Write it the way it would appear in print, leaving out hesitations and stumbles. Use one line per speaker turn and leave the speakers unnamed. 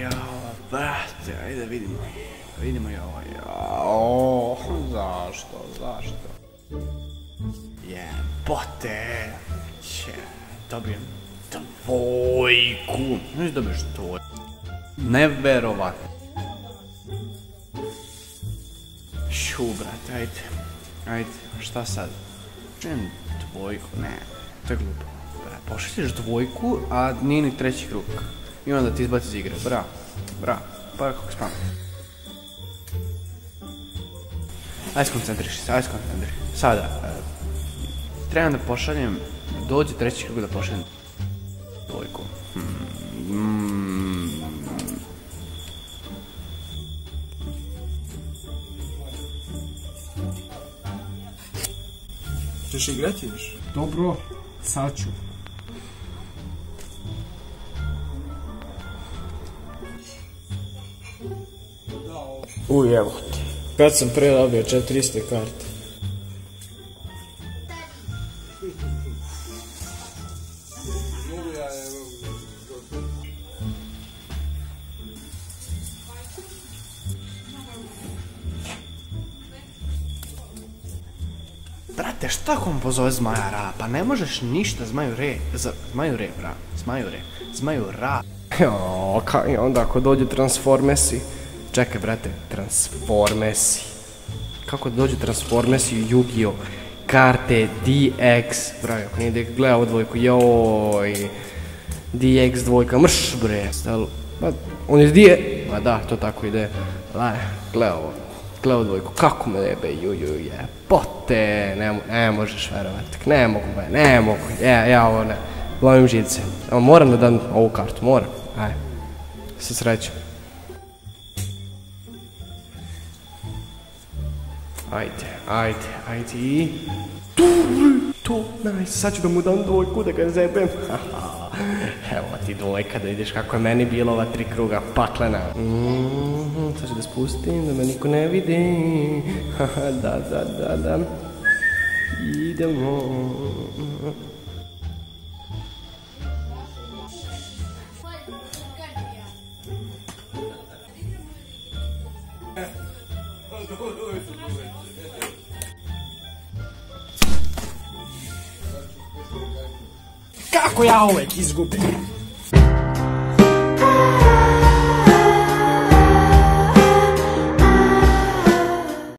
Jao, brate, ajde vidimo. Vidimo i ovo. Jao, zašto? Jebote. Dobijem dvojku. Znaš dobiješ dvojku. Neverovatno. Brate, ajde, šta sad? Čujem dvojku, ne, to je glupo. Pošalješ dvojku, a nije ni treći krug. I onda ti izbaci iz igre, bravo, pa kako spam. Ajde skoncentriši se, Sada, trebam da pošaljem, dođe treći krug da pošaljem dvojku.
Češ igrati još?
Dobro, sad ću.
Evo ti. Kad sam pre dobio 400 karte.
Brate, šta kom pozove Zmaja Ra? Pa ne možeš ništa Zmaju Ra.
I onda ako dođu Transformesi. Čekaj, brate, Transformesi. Kako dođu Transformesi u Yu-Gi-Oh? Karte DX. Bravo, ako nije gledao ovu dvojku, joj. DX dvojka, mrš bre. On je dije. Pa da, to tako ide. Gledao dvojku, kako me jebe, jebote, ne možeš verovati, ne mogu, ja ovo ne, lovim živce, moram da dam ovu kartu, moram, ajde, sa srećom. Ajde, i... To, nice, sad ću da mu dam dvojku da ga zebem, evo ti dvojka da vidiš kako je meni bilo ova 3 kruga paklena. Sad ću da spustim, da me niko ne vidi. Da. Idemo.
Kako ja uvek izgubim?